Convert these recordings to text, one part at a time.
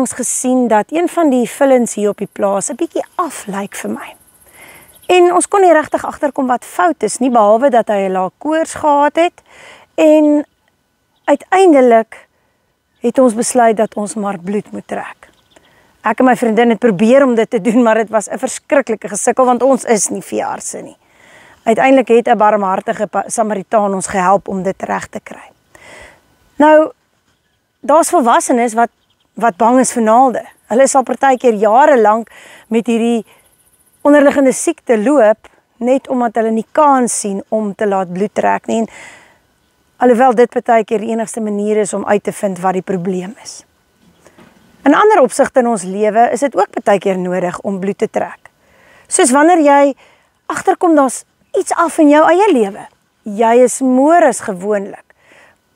onlangs gesien dat een van die villens hier op die plaas 'n bietjie aflyk vir my. En ons kon nie regtig agterkom wat fout is nie, behalwe dat hy 'n lae koors gehad het. En uiteindelik het ons besluit dat ons maar bloed moet trek. Ek en my vriendin het probeer om dit te doen, maar dit was 'n verskriklike gesukkel, want ons is nie veeartse nie. Uiteindelik het 'n barmhartige Samaritaan ons gehelp om dit reg te kry. Nou, daar's volwassenes wat bang is vir naalde. Hulle sal partykeer jare lank met hierdie onderliggende siekte loop, net omdat hulle nie kans sien om te laat bloed trek nie. En alhoewel dit partykeer die enigste manier is om uit te vind wat die probleem is. In ander opsigte in ons lewe is dit ook partykeer nodig om bloed te trek. Soos wanneer jy agterkom daar's iets af in jou eie lewe. Jy is moer as gewoonlik,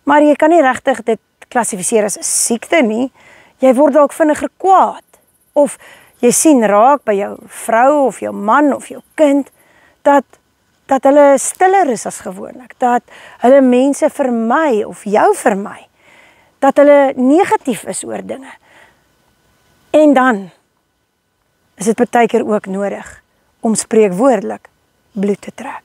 maar jy kan nie regtig dit klassifiseer as 'n siekte nie. Jy word dalk vinniger kwaad, of jy sien raak by jou vrou of jou man of jou kind, dat hulle stiller is as gewoonlik, dat hulle mense vermy of jou vermy, dat hulle negatief is oor dinge. En dan is dit partykeer ook nodig om spreekwoordelik bloed te trek.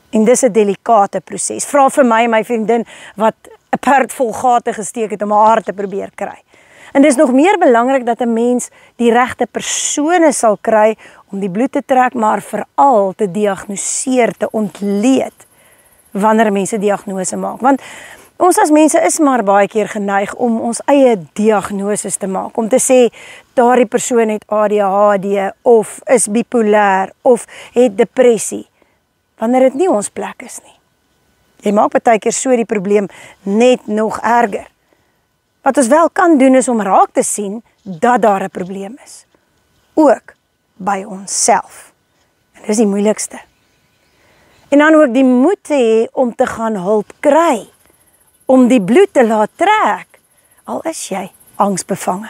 En dis 'n delikate proses. Vra vir my vriendin wat 'n perd vol gate gesteek het om haar te probeer kry. En dis nog meer belangrik dat 'n mens die regte persone sal kry om die bloed te trek, maar veral te diagnoseer, te ontleed wanneer mense diagnose maak. Want ons as mense is maar baie keer geneig om ons eie diagnoses te maak, om te sê daardie persoon het ADHD of is bipolêr of het depressie, wanneer dit nie ons plek is nie. Jy maak baie keer so die probleem net nog erger. Wat ons wel kan doen is om raak te sien dat daar 'n probleem is. Ook by onsself. En dis die moeilikste. En dan ook die moed te hê om te gaan hulp kry, om die bloed te laat trek, al is jy angsbevange.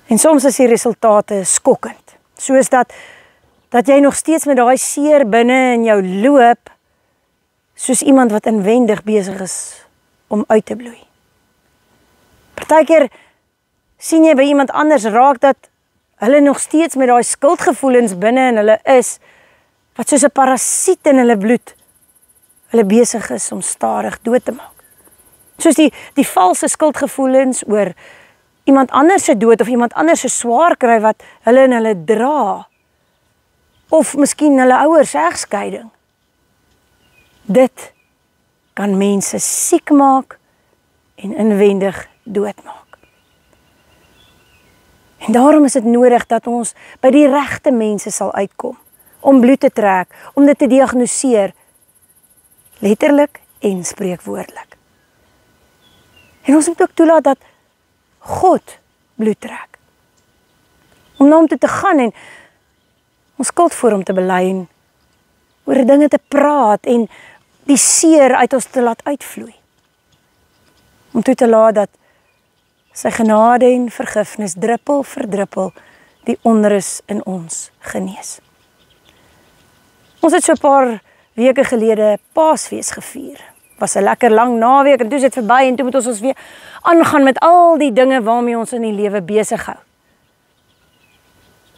En soms is die resultate skokkend, soos dat jy nog steeds met daai seer binne in jou loop, soos iemand wat inwendig besig is om uit te bloei. Partykeer sien jy by iemand anders raak dat hulle nog steeds met daai skuldgevoelens binne in hulle is, wat soos 'n parasiet in hulle bloed hulle besig is om stadig dood te maak. Soos die valse skuldgevoelens oor iemand anders se dood of iemand anders se swaar kry wat hulle in hulle dra, of miskien hulle ouers egskeiding. Dit kan mense siek maak en inwendig doodmaak. En daarom is dit nodig dat ons by die regte mense sal uitkom, om bloed te trek, om dit te diagnoseer, letterlik en spreekwoordelik. En ons moet ook toelaat dat God bloed trek. Om na hom toe te gaan en ons skuld voor hom te bely en oor dinge te praat en die seer uit ons te laat uitvloei. Om toe te laat dat sy genade en vergifnis druppel vir druppel die onrus in ons genees. Ons het so 'n paar weke gelede Paasfees gevier. Was 'n lekker lang naweek en toe is dit verby en toe moet ons weer aangaan met al die dinge waarmee ons in die lewe besig hou.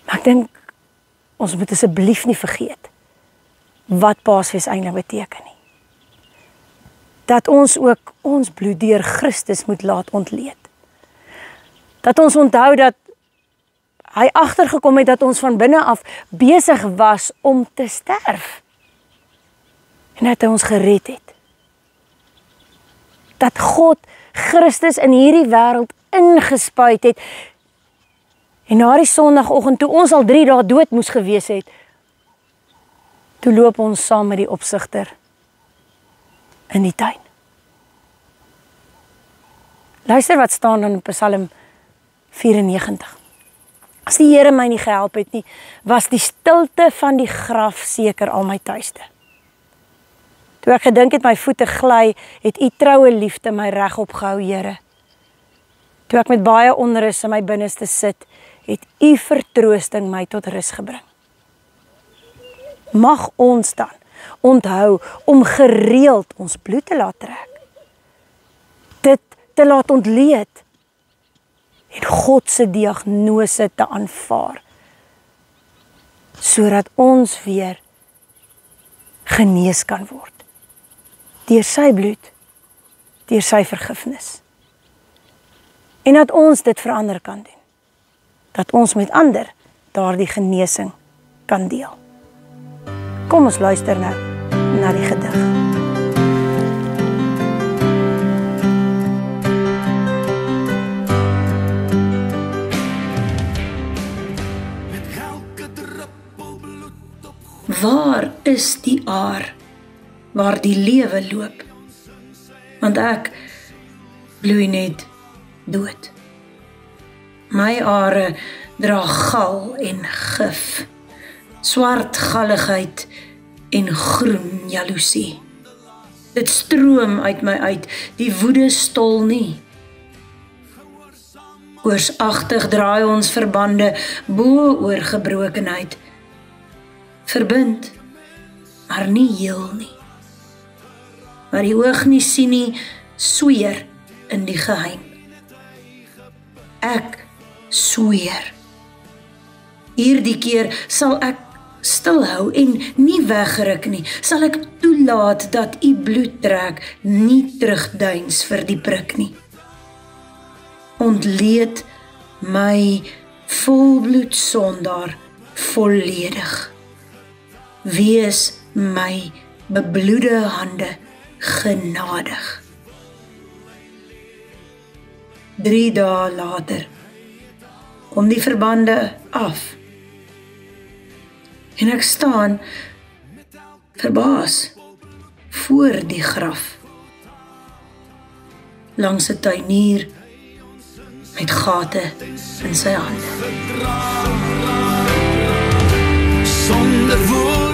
Maar ek dink ons moet asseblief nie vergeet wat Paasfees eintlik beteken nie. Dat ons ook ons bloed deur Christus moet laat ontleed. Dat ons onthou dat hy agtergekom het dat ons van binne af besig was om te sterf. En dat hy ons gered het. Dat God Christus in hierdie wêreld ingespuit het. En na die Sondagoggend toe ons al 3 dae dood moes gewees het, toe loop ons saam met die opsigter in die tuin. Luister wat staan in Psalm 94. As die Here my nie gehelp het nie, was die stilte van die graf seker al my tuiste. Toe ek gedink het my voete gly, het u troue liefde my regop gehou, Here. Toe ek met baie onrus in my binneste sit, het u vertroosting my tot rus gebring. Mag ons dan onthou om gereeld ons bloed te laat trek. Dit te laat ontleed en God se diagnose te aanvaar, sodat ons weer genees kan word. Deur sy bloed, deur sy vergifnis. En dat ons dit verander kan doen. Dat ons met ander daardie genesing kan deel. Kom ons luister nou na die gedig. Waar is die aar waar die lewe loop? Want ek bloei net dood. My are dra gal en gif, swart galligheid en groen jaloesie. Dit stroom uit my uit, die woede stol nie. Oorsagtig draai ons verbande bo oor gebrokenheid. Verbind, maar nie heel nie. Maar die oog nie sien nie, sweer in die geheim. Ek sweer. Hierdie keer sal ek stilhou en nie wegruk nie. Sal ek toelaat dat u bloed trek, nie terugduins vir die prik nie. Ontleed my volbloed sondaar volledig. Wees my bebloede hande genadig. 3 dae later kom die verbande af en ek staan verbaas voor die graf langs 'n tuinier met gate in sy hande. Sonder woord